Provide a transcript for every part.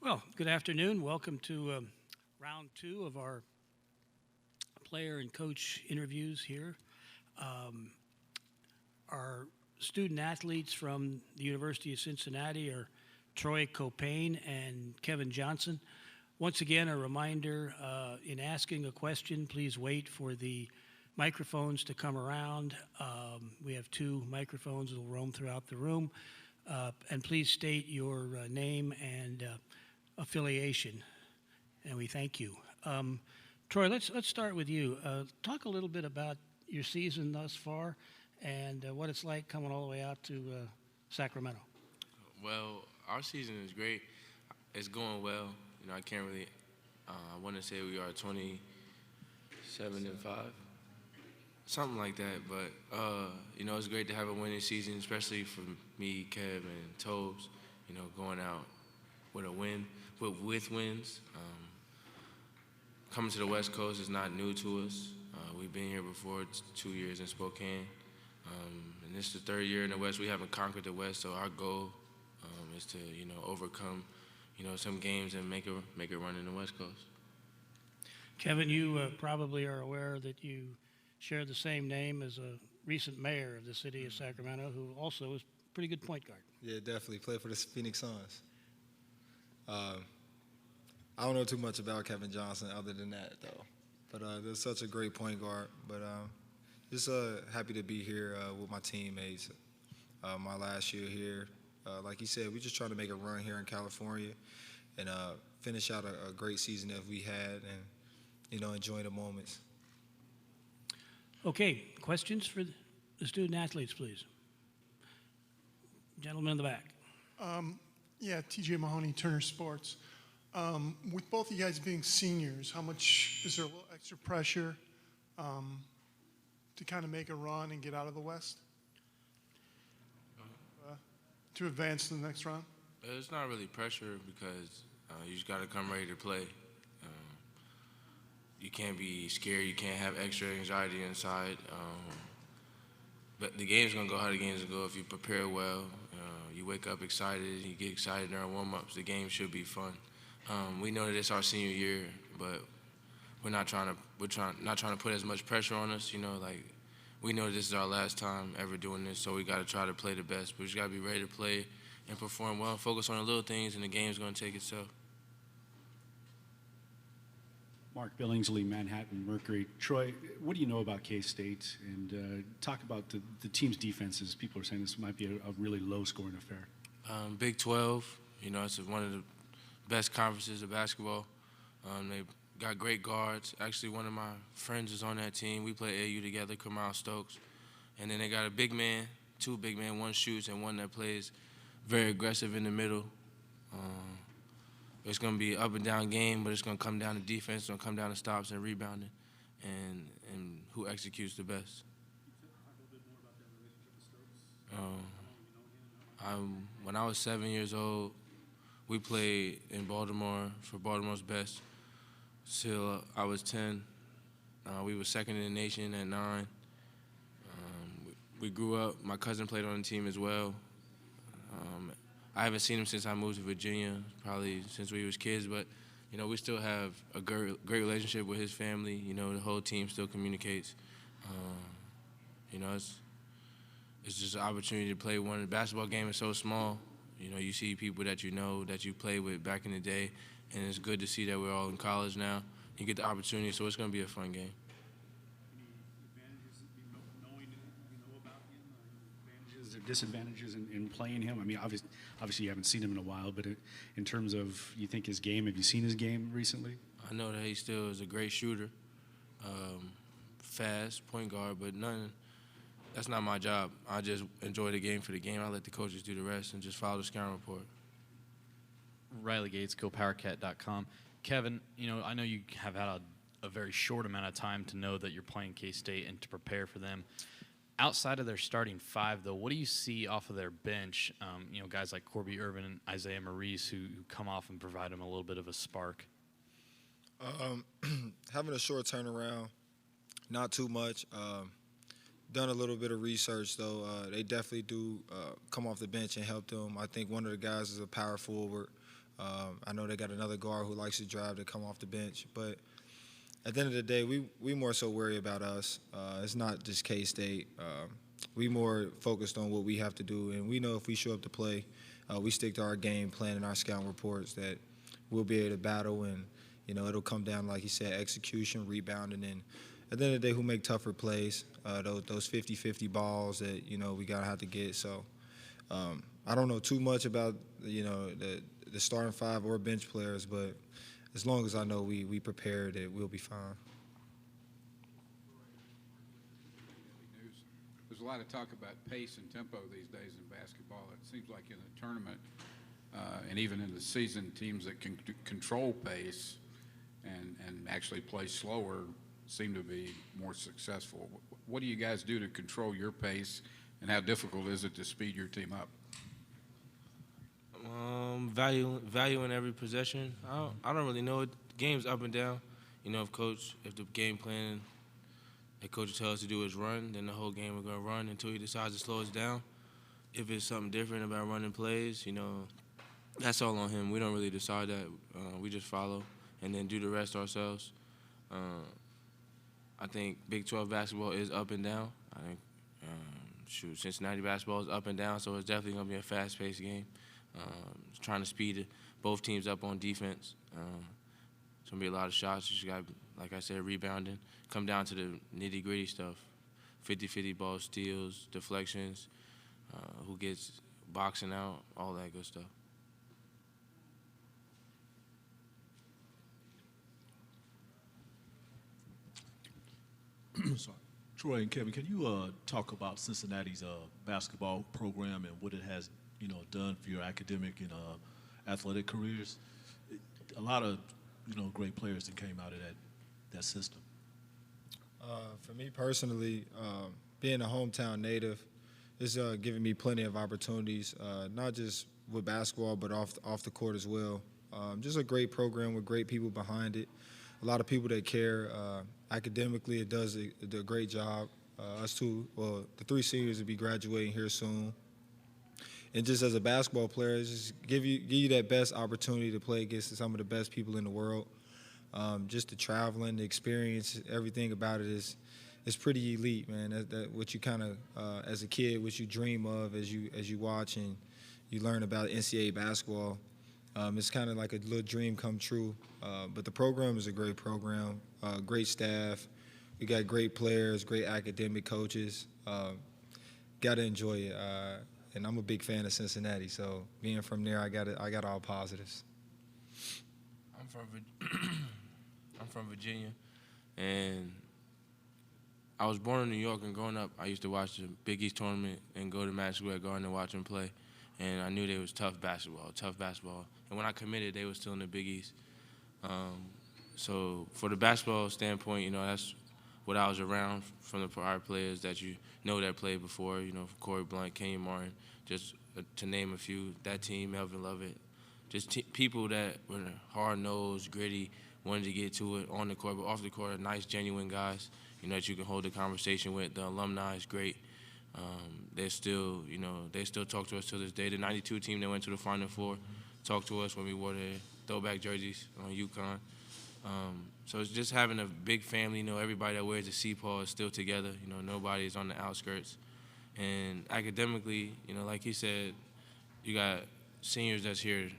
Well, good afternoon. Welcome to round two of our player and coach interviews here. Um, our student athletes from the University of Cincinnati are Troy Copain and Kevin Johnson. Once again, a reminder in asking a question, please wait for the microphones to come around. We have two microphones that will roam throughout the room. And please state your name and affiliation, and we thank you. Troy, let's start with you. Talk a little bit about your season thus far and what it's like coming all the way out to Sacramento. Well, our season is great. It's going well. I can't really. I want to say we are 27-5, something like that. But it's great to have a winning season, especially for me, Kev, and Tobes. Going out with a win, with wins. Coming to the West Coast is not new to us. We've been here before. It's 2 years in Spokane, and this is the third year in the West. We haven't conquered the West, so our goal is to overcome some games and make a run in the West Coast. Kevin, you probably are aware that you share the same name as a recent mayor of the city of Sacramento, who also is a pretty good point guard. Yeah, definitely. Play for the Phoenix Suns. I don't know too much about Kevin Johnson other than that, though. But they're such a great point guard. But just happy to be here with my teammates. My last year here. Like you said, we're just trying to make a run here in California and finish out a great season that we had and, enjoy the moments. Okay, questions for the student athletes, please. Gentleman in the back. Yeah, TJ Mahoney, Turner Sports. With both of you guys being seniors, how much is there a little extra pressure to kind of make a run and get out of the West? To advance to the next round? It's not really pressure because you just got to come ready to play. You can't be scared. You can't have extra anxiety inside. But the game's going to go how the game's going to go if you prepare well. You wake up excited. You get excited during warm-ups. The game should be fun. We know that it's our senior year, but we're not trying to put as much pressure on us. We know this is our last time ever doing this, so we got to try to play the best. But we just got to be ready to play and perform well, focus on the little things, and the game's going to take itself. Mark Billingsley, Manhattan Mercury. Troy, what do you know about K-State? And talk about the team's defenses. People are saying this might be a really low-scoring affair. Big 12, it's one of the best conferences of basketball. They've got great guards. Actually, one of my friends is on that team. We play AU together, Kamal Stokes. And then they got a big man, two big men, one shoots and one that plays very aggressive in the middle. It's going to be an up and down game, but it's going to come down to defense. It's going to come down to stops and rebounding and who executes the best. When I was 7 years old, we played in Baltimore for Baltimore's best till I was 10. We were second in the nation at 9. We grew up. My cousin played on the team as well. I haven't seen him since I moved to Virginia, probably since we was kids, but, we still have a great relationship with his family. The whole team still communicates. It's just an opportunity to play one. The basketball game is so small. You see people that that you played with back in the day, and it's good to see that we're all in college now. You get the opportunity, so it's going to be a fun game. Advantages or disadvantages in playing him? I mean, obviously you haven't seen him in a while, but in terms of, you think his game, have you seen his game recently? I know that he still is a great shooter, fast, point guard, but that's not my job. I just enjoy the game for the game. I let the coaches do the rest and just follow the scouting report. Riley Gates, GoPowerCat.com. Kevin, I know you have had a very short amount of time to know that you're playing K-State and to prepare for them. Outside of their starting five, though, what do you see off of their bench? Guys like Corby Irvin and Isaiah Maurice who come off and provide them a little bit of a spark. Having a short turnaround, not too much. Done a little bit of research, though. They definitely do come off the bench and help them. I think one of the guys is a power forward, I know they got another guard who likes to drive to come off the bench, but at the end of the day, we more so worry about us. It's not just K-State. We more focused on what we have to do, and we know if we show up to play, we stick to our game plan and our scouting reports that we'll be able to battle, and it'll come down, like you said, execution, rebounding, and at the end of the day, who make tougher plays, those 50-50 balls that we gotta have to get. So I don't know too much about the starting five or bench players, but as long as I know we prepared, it we'll be fine. There's a lot of talk about pace and tempo these days in basketball. It seems like in a tournament and even in the season, teams that can control pace and actually play slower seem to be more successful. What do you guys do to control your pace, and how difficult is it to speed your team up? Value in every possession. I don't really know. The game's up and down. If the game plan the coach tells us to do is run, then the whole game we're going to run until he decides to slow us down. If it's something different about running plays, that's all on him. We don't really decide that. We just follow and then do the rest ourselves. I think Big 12 basketball is up and down. I think, Cincinnati basketball is up and down, so it's definitely going to be a fast-paced game. Trying to speed both teams up on defense. It's going to be a lot of shots. You just got, like I said, rebounding. Come down to the nitty-gritty stuff. 50-50 ball steals, deflections, who gets boxing out, all that good stuff. Sorry. Troy and Kevin, can you talk about Cincinnati's basketball program and what it has, done for your academic and athletic careers? A lot of, great players that came out of that system. For me personally, being a hometown native, it's giving me plenty of opportunities, not just with basketball, but off the court as well. Just a great program with great people behind it. A lot of people that care. Academically, it does a great job. Us two, the three seniors will be graduating here soon. And just as a basketball player, it's just give you that best opportunity to play against some of the best people in the world. Just the traveling, the experience, everything about it is pretty elite, man. That what you kind of as a kid, what you dream of as you watch and you learn about NCAA basketball. It's kind of like a little dream come true. But the program is a great program, great staff. We got great players, great academic coaches. Got to enjoy it. And I'm a big fan of Cincinnati, so being from there, I got all positives. I'm from Virginia, and I was born in New York, and growing up, I used to watch the Big East tournament and go to Madison Square Garden and watch them play. And I knew they was tough basketball. And when I committed, they were still in the Big East. So for the basketball standpoint, that's what I was around from the prior players that that played before, Corey Blunt, Kenyon Martin, just to name a few. That team, Melvin Lovett, just people that were hard-nosed, gritty, wanted to get to it on the court, but off the court, nice, genuine guys, that you can hold a conversation with. The alumni is great. They still talk to us to this day. The 92 team that went to the Final Four talked to us when we wore their throwback jerseys on UConn. So it's just having a big family. Everybody that wears the C-Paw is still together. Nobody is on the outskirts. And academically, like he said, you got seniors that's here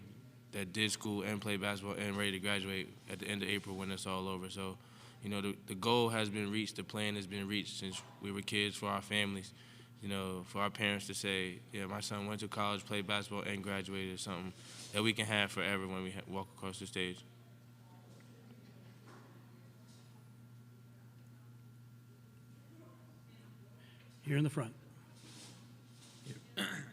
that did school and play basketball and ready to graduate at the end of April when it's all over. So, the goal has been reached. The plan has been reached since we were kids for our families. For our parents to say, yeah, my son went to college, played basketball, and graduated is something that we can have forever when we walk across the stage. Here in the front.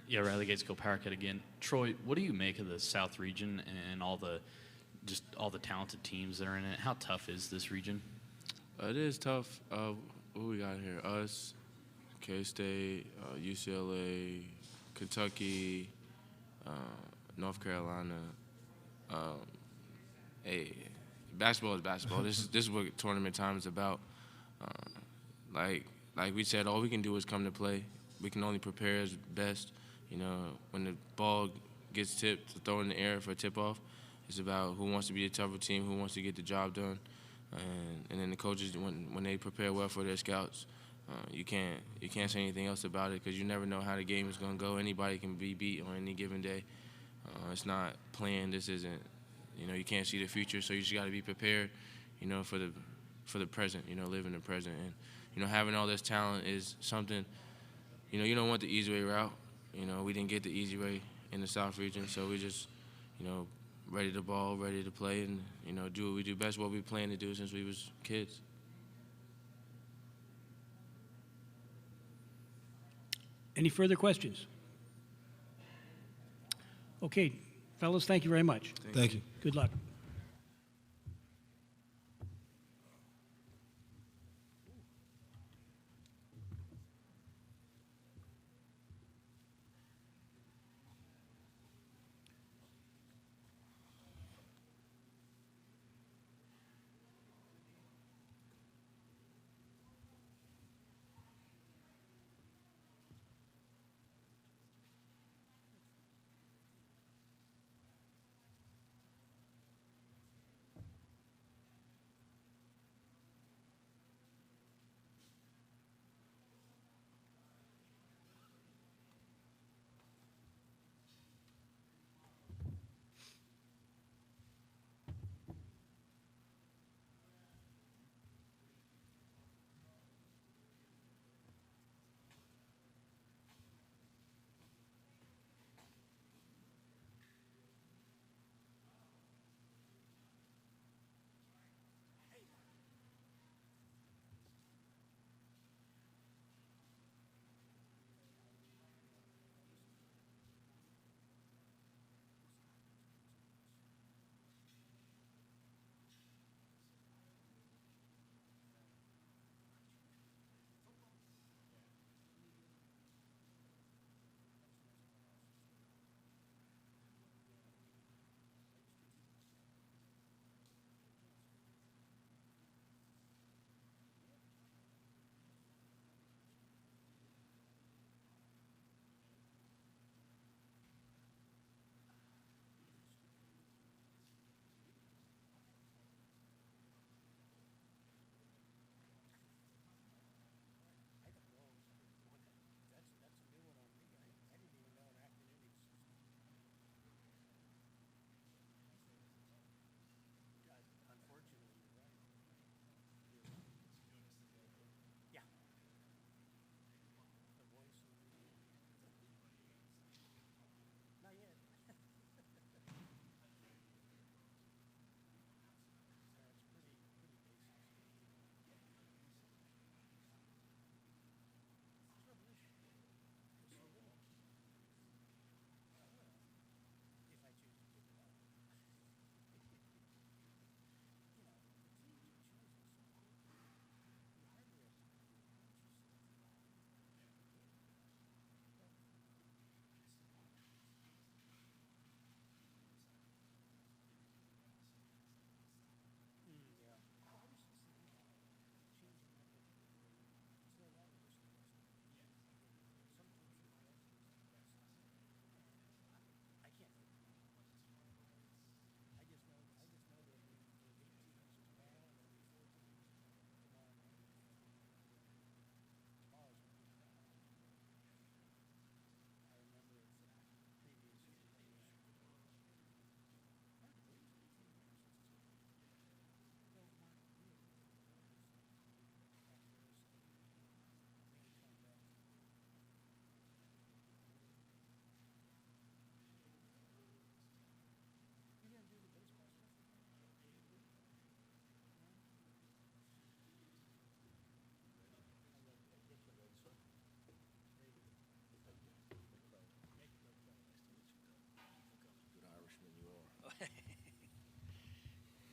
Yeah, Riley Gates, Go Parakeet again. Troy, what do you make of the South region and all the talented teams that are in it? How tough is this region? It is tough. What we got here? Us, K-State, UCLA, Kentucky, North Carolina. Basketball is basketball. This is what tournament time is about. Like we said, all we can do is come to play. We can only prepare as best. When the ball gets tipped, to throw in the air for a tip-off, It's about who wants to be a tougher team, who wants to get the job done, and then the coaches when they prepare well for their scouts, you can't say anything else about it because you never know how the game is going to go. Anybody can be beat on any given day. It's not planned. This isn't. You can't see the future, so you just got to be prepared. For the present. Live in the present, and having all this talent is something. You don't want the easy way route. We didn't get the easy way in the South region, so we just, ready to ball, ready to play, and do what we do best, what we plan to do since we was kids. Any further questions? Okay, fellas, thank you very much. Thank you. Good luck.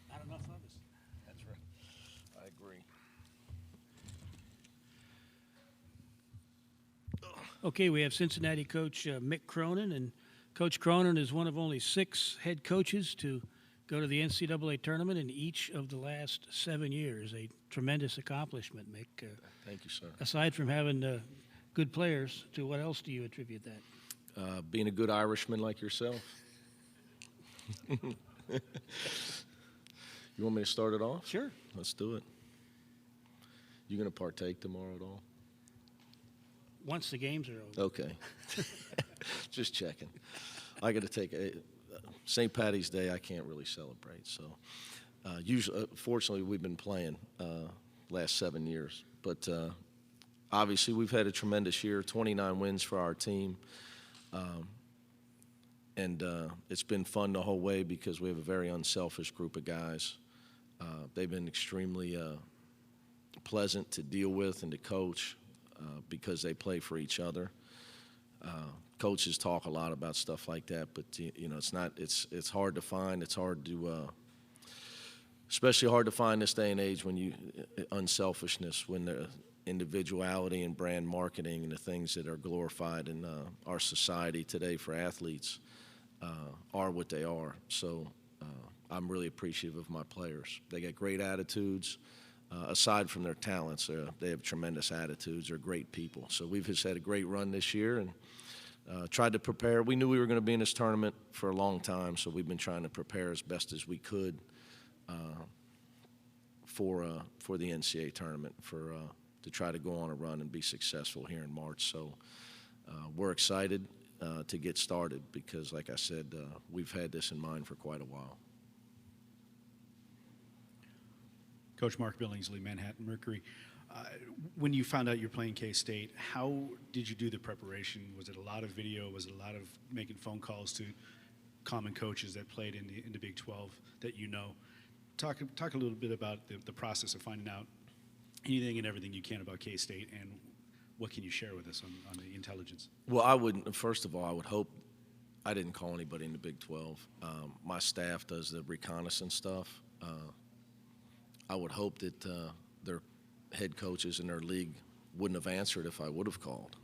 Not enough of us. That's right. I agree. Okay, we have Cincinnati coach Mick Cronin, and Coach Cronin is one of only 6 head coaches to go to the NCAA tournament in each of the last 7 years. A tremendous accomplishment, Mick. Thank you, sir. Aside from having good players, to what else do you attribute that? Being a good Irishman like yourself. You want me to start it off? Sure. Let's do it. You going to partake tomorrow at all? Once the games are over. Okay. Just checking. I got to take St. Patty's Day. I can't really celebrate. So, usually, fortunately, we've been playing last 7 years. But obviously, we've had a tremendous year. 29 wins for our team. And it's been fun the whole way because we have a very unselfish group of guys. They've been extremely pleasant to deal with and to coach because they play for each other. Coaches talk a lot about stuff like that, but it's hard to find. It's hard to, especially hard to find this day and age when unselfishness, when the individuality and brand marketing and the things that are glorified in our society today for athletes are what they are. So I'm really appreciative of my players. They got great attitudes. Aside from their talents, they have tremendous attitudes. They're great people. So we've just had a great run this year and tried to prepare. We knew we were going to be in this tournament for a long time, so we've been trying to prepare as best as we could for the NCAA tournament, to try to go on a run and be successful here in March. So we're excited to get started because, like I said, we've had this in mind for quite a while. Coach Mark Billingsley, Manhattan Mercury. When you found out you're playing K-State, how did you do the preparation? Was it a lot of video? Was it a lot of making phone calls to common coaches that played in the Big 12 that you know? Talk a little bit about the process of finding out anything and everything you can about K-State, and what can you share with us on the intelligence? Well, first of all, I would hope I didn't call anybody in the Big 12. My staff does the reconnaissance stuff. I would hope that their head coaches in their league wouldn't have answered if I would have called.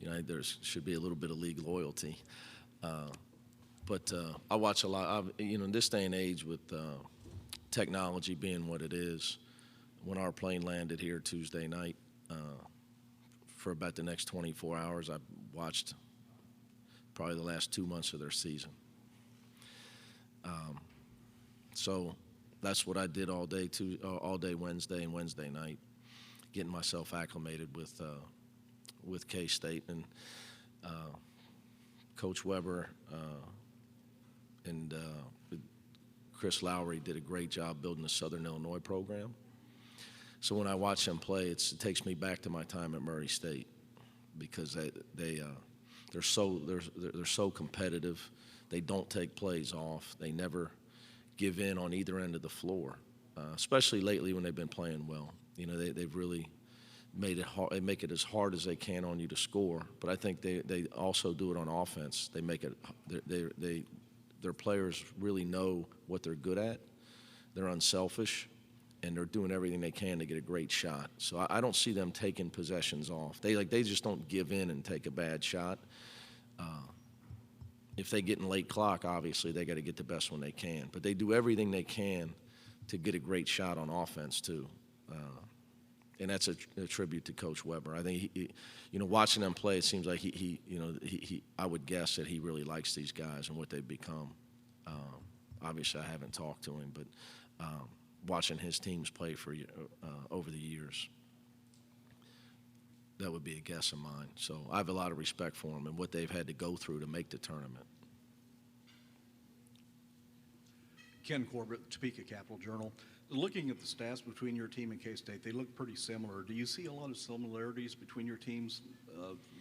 There should be a little bit of league loyalty. But I watch a lot. In this day and age with technology being what it is, when our plane landed here Tuesday night, for about the next 24 hours, I watched probably the last 2 months of their season. So that's what I did all day Wednesday and Wednesday night, getting myself acclimated with K-State. And Coach Weber and Chris Lowry did a great job building the Southern Illinois program. So when I watch them play, it takes me back to my time at Murray State because they're so competitive. They don't take plays off. They never give in on either end of the floor, especially lately when they've been playing well. They've really made it hard. They make it as hard as they can on you to score, but I think they also do it on offense. They make it. Their players really know what they're good at. They're unselfish, and they're doing everything they can to get a great shot. So I don't see them taking possessions off. They just don't give in and take a bad shot. If they get in late clock, obviously they got to get the best one they can. But they do everything they can to get a great shot on offense too, and that's a tribute to Coach Weber. I think watching them play, it seems like I would guess that he really likes these guys and what they've become. Obviously, I haven't talked to him, but watching his teams play for over the years, that would be a guess of mine. So I have a lot of respect for them and what they've had to go through to make the tournament. Ken Corbett, Topeka Capital Journal. Looking at the stats between your team and K-State, they look pretty similar. Do you see a lot of similarities between your teams,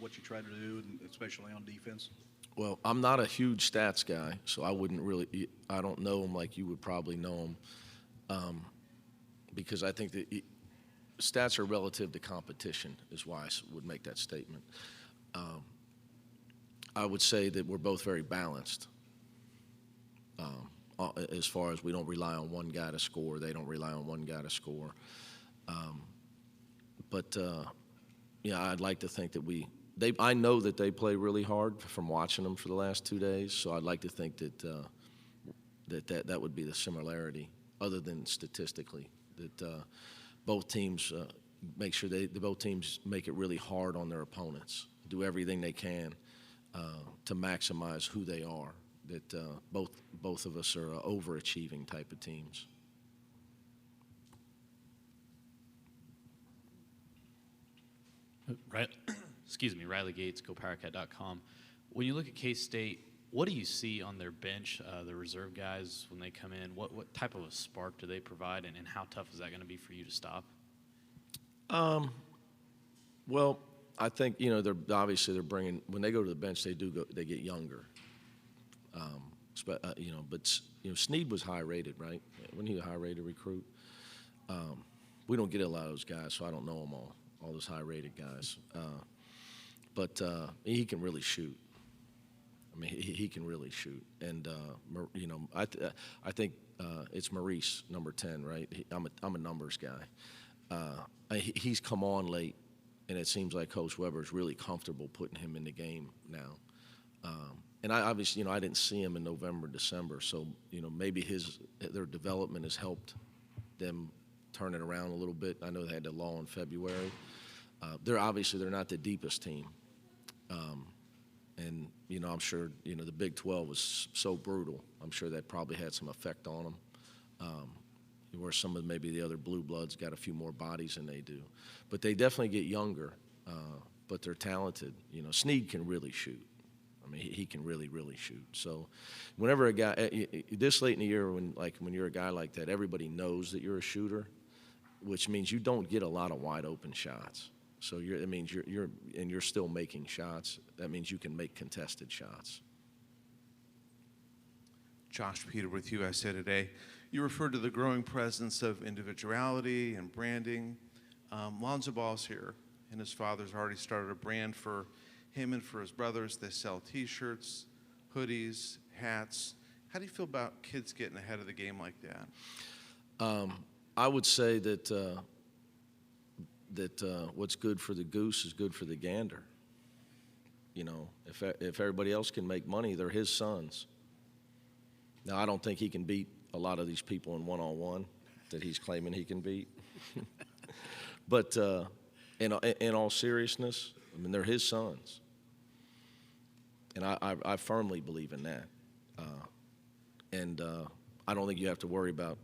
what you try to do, and especially on defense? Well, I'm not a huge stats guy, so I don't know them like you would probably know them, because I think that stats are relative to competition is why I would make that statement. I would say that we're both very balanced as far as we don't rely on one guy to score. They don't rely on one guy to score. I'd like to think that I know that they play really hard from watching them for the last 2 days, so I'd like to think that would be the similarity, other than statistically, that both teams make sure both teams make it really hard on their opponents, do everything they can to maximize who they are. that both of us are overachieving type of teams. Right. Excuse me, Riley Gates, GoPowerCat.com. When you look at K-State, what do you see on their bench, the reserve guys, when they come in? What type of a spark do they provide, and how tough is that going to be for you to stop? Well, I think, they're bringing, when they go to the bench, they get younger. But Snead was high rated, right? Wasn't he a high rated recruit? We don't get a lot of those guys, so I don't know them all those high rated guys. But he can really shoot. I mean, he can really shoot. And, I think it's Maurice, number 10, right? I'm a numbers guy. He's come on late, and it seems like Coach Weber's really comfortable putting him in the game now. And I obviously, I didn't see him in November, December, so, maybe their development has helped them turn it around a little bit. I know they had the law in February. They're not the deepest team. And, I'm sure, the Big 12 was so brutal. I'm sure that probably had some effect on them. Where some of maybe the other blue bloods got a few more bodies than they do. But they definitely get younger, but they're talented. Snead can really shoot. I mean, he can really, really shoot. So whenever a guy, this late in the year, when you're a guy like that, everybody knows that you're a shooter, which means you don't get a lot of wide open shots. So it means you're still making shots. That means you can make contested shots. Josh Peter with USA Today. You referred to the growing presence of individuality and branding. Lonzo Ball's here, and his father's already started a brand for him and for his brothers. They sell T-shirts, hoodies, hats. How do you feel about kids getting ahead of the game like that? I would say that what's good for the goose is good for the gander. If everybody else can make money, they're his sons. Now, I don't think he can beat a lot of these people in one-on-one that he's claiming he can beat. But in all seriousness, I mean, they're his sons. And I firmly believe in that. I don't think you have to worry about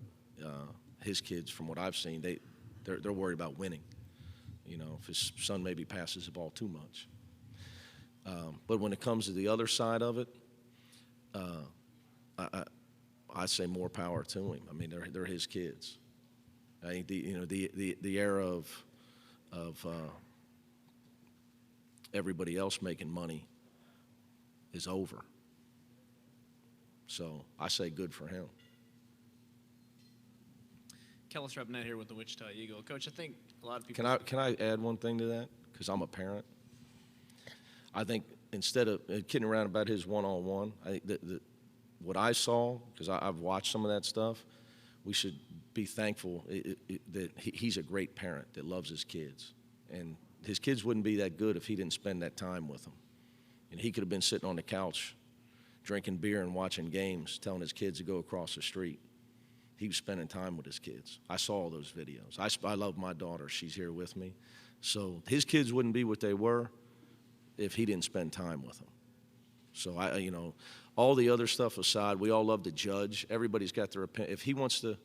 his kids. From what I've seen, they're worried about winning. If his son maybe passes the ball too much. But when it comes to the other side of it, I say more power to him. I mean, they're his kids. I think the era of everybody else making money is over. So I say good for him. Kellis Repnet here with the Wichita Eagle. Coach, I think a lot of people... Can I add one thing to that? Because I'm a parent. I think instead of kidding around about his one-on-one, I think that what I saw, because I've watched some of that stuff, we should be thankful that he's a great parent that loves his kids. And his kids wouldn't be that good if he didn't spend that time with them. And he could have been sitting on the couch drinking beer and watching games, telling his kids to go across the street. He was spending time with his kids. I saw all those videos. I love my daughter. She's here with me. So his kids wouldn't be what they were if he didn't spend time with them. So all the other stuff aside, we all love to judge. Everybody's got their opinion. If he wants to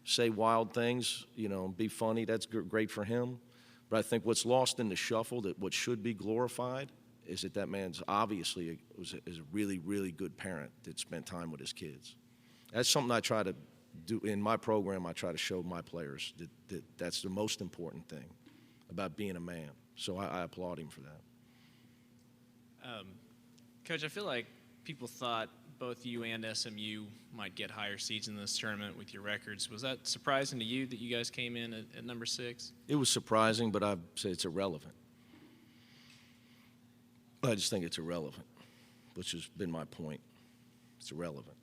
say wild things, be funny, that's great for him. But I think what's lost in the shuffle, that what should be glorified, is that man's obviously is a really, really good parent that spent time with his kids. That's something I try to do in my program. I try to show my players that's the most important thing about being a man. So I applaud him for that. Coach, I feel like people thought both you and SMU might get higher seeds in this tournament with your records. Was that surprising to you that you guys came in at number 6? It was surprising, but I'd say it's irrelevant. I just think it's irrelevant, which has been my point. It's irrelevant.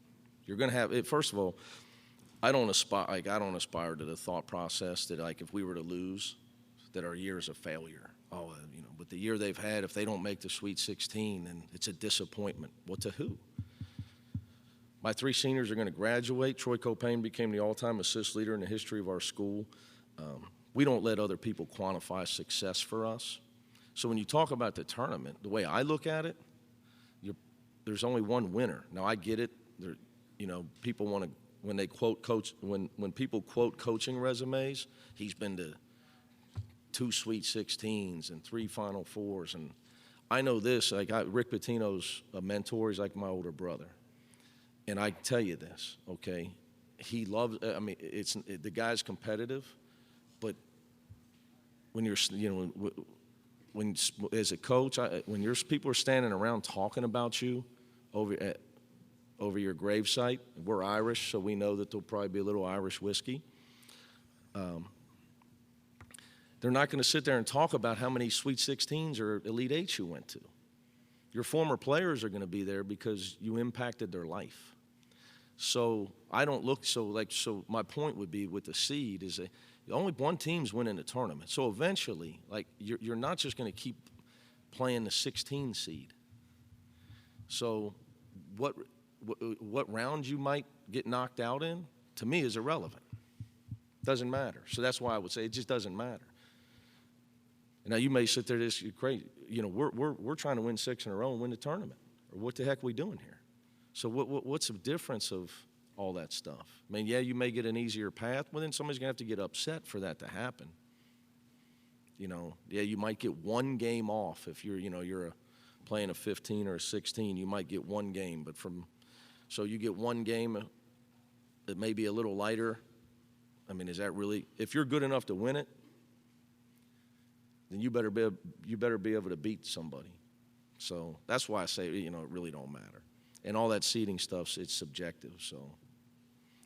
You're going to have it. First of all, I don't aspire to the thought process that, if we were to lose, that our year is a failure. With the year they've had, if they don't make the Sweet 16, then it's a disappointment. What to who? My 3 seniors are going to graduate. Troy Copain became the all-time assist leader in the history of our school. We don't let other people quantify success for us. So when you talk about the tournament, the way I look at it, there's only one winner. Now I get it. There, you know, people want to when they quote coach when people quote coaching resumes. He's been to 2 Sweet 16s and 3 Final Fours, and I know this. Like Rick Pitino's a mentor. He's like my older brother, and I tell you this, okay? He loves. I mean, the guy's competitive, but when you're, you know, when as a coach, when people are standing around talking about you over your gravesite, we're Irish, so we know that there'll probably be a little Irish whiskey. They're not going to sit there and talk about how many Sweet 16s or Elite Eights you went to. Your former players are going to be there because you impacted their life. So I don't look so my point would be with the seed is that only one team's winning the tournament. So eventually, like you're not just going to keep playing the 16 seed. So what round you might get knocked out in, to me, is irrelevant. Doesn't matter. So that's why I would say it just doesn't matter. Now you may sit there, this you're crazy. You know, we're trying to win 6 in a row and win the tournament. Or what the heck are we doing here? So what's the difference of all that stuff? I mean, yeah, you may get an easier path, but then somebody's gonna have to get upset for that to happen. You know, yeah, you might get one game off if you're playing a 15 or a 16. You might get one game, but so you get one game that may be a little lighter. I mean, is that really? If you're good enough to win it, then you better be able to beat somebody. So that's why I say, you know, it really don't matter. And all that seeding stuff, it's subjective. So,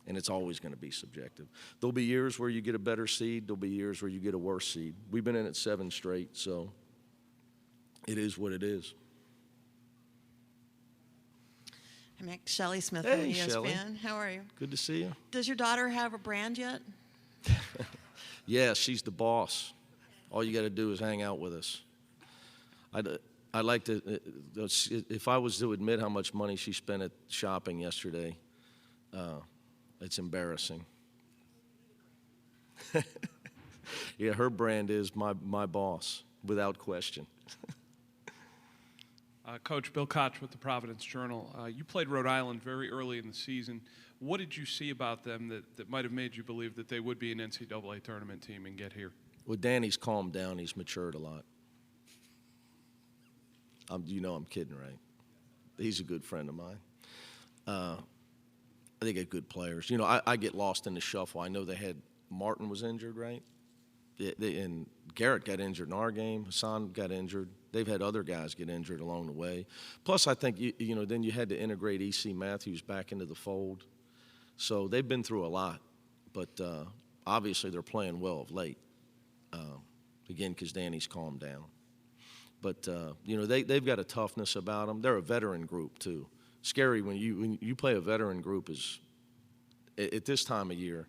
and it's always going to be subjective. There'll be years where you get a better seed. There'll be years where you get a worse seed. We've been in it 7 straight, so it is what it is. Hi, Mick. Shelley Smith Hey, from ESPN. Shelley. How are you? Good to see you. Does your daughter have a brand yet? Yeah, she's the boss. All you got to do is hang out with us. I'd like to, if I was to admit how much money she spent at shopping yesterday, it's embarrassing. Yeah, her brand is my boss, without question. Coach Bill Koch with the Providence Journal. You played Rhode Island very early in the season. What did you see about them that might have made you believe that they would be an NCAA tournament team and get here? Well, Danny's calmed down. He's matured a lot. You know I'm kidding, right? He's a good friend of mine. They get good players. You know, I get lost in the shuffle. I know they had Martin was injured, right? And Garrett got injured in our game. Hassan got injured. They've had other guys get injured along the way. Plus, I think, you know, then you had to integrate E.C. Matthews back into the fold. So they've been through a lot. But obviously they're playing well of late. Again, because Danny's calmed down. But, you know, they've got a toughness about them. They're a veteran group, too. Scary when you play a veteran group is at this time of year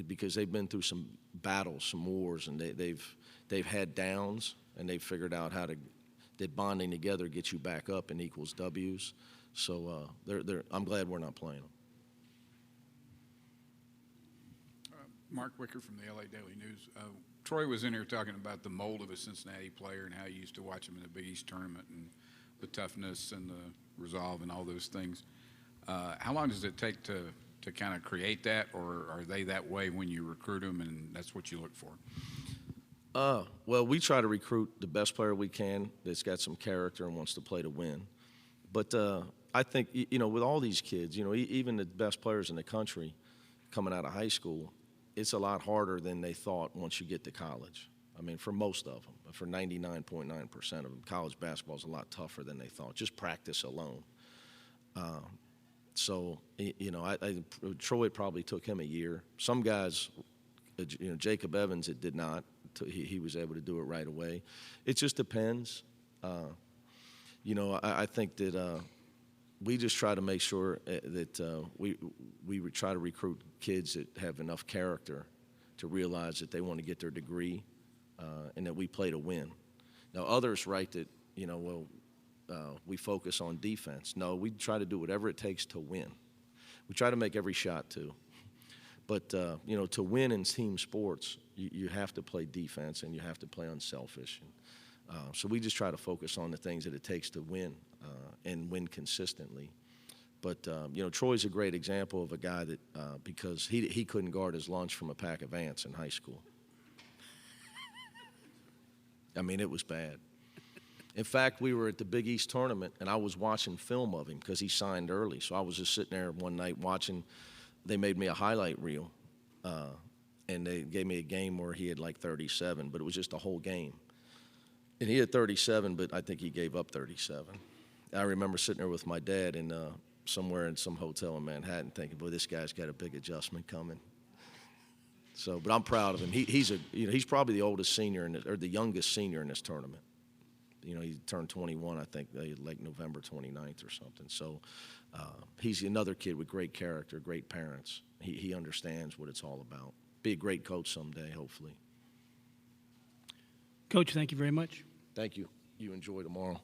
because they've been through some battles, some wars, and they've had downs, and they've figured out that bonding together gets you back up and equals W's. So I'm glad we're not playing them. Mark Wicker from the LA Daily News. Troy was in here talking about the mold of a Cincinnati player and how you used to watch him in the Big East tournament and the toughness and the resolve and all those things. How long does it take to kind of create that, or are they that way when you recruit them and that's what you look for? Well, we try to recruit the best player we can that's got some character and wants to play to win. But I think, you know, with all these kids, you know, even the best players in the country coming out of high school, it's a lot harder than they thought once you get to college. I mean, for most of them, for 99.9% of them, college basketball is a lot tougher than they thought, just practice alone. So, you know, Troy probably took him a year. Some guys, you know, Jacob Evans, it did not. He was able to do it right away. It just depends. You know, I think that we just try to make sure that we try to recruit kids that have enough character to realize that they want to get their degree and that we play to win. Now, others write that, you know, well, we focus on defense. No, we try to do whatever it takes to win. We try to make every shot, too. But, you know, to win in team sports, you have to play defense and you have to play unselfish. So we just try to focus on the things that it takes to win and win consistently. But, Troy's a great example of a guy that, because he couldn't guard his lunch from a pack of ants in high school. I mean, it was bad. In fact, we were at the Big East tournament, and I was watching film of him because he signed early. So I was just sitting there one night watching. They made me a highlight reel, and they gave me a game where he had like 37, but it was just a whole game. And he had 37, but I think he gave up 37. I remember sitting there with my dad in somewhere in some hotel in Manhattan thinking, boy, this guy's got a big adjustment coming. So, but I'm proud of him. He's probably the oldest senior or the youngest senior in this tournament. He turned 21, I think, like November 29th or something. So he's another kid with great character, great parents. He understands what it's all about. Be a great coach someday, hopefully. Coach, thank you very much. Thank you. You enjoy tomorrow.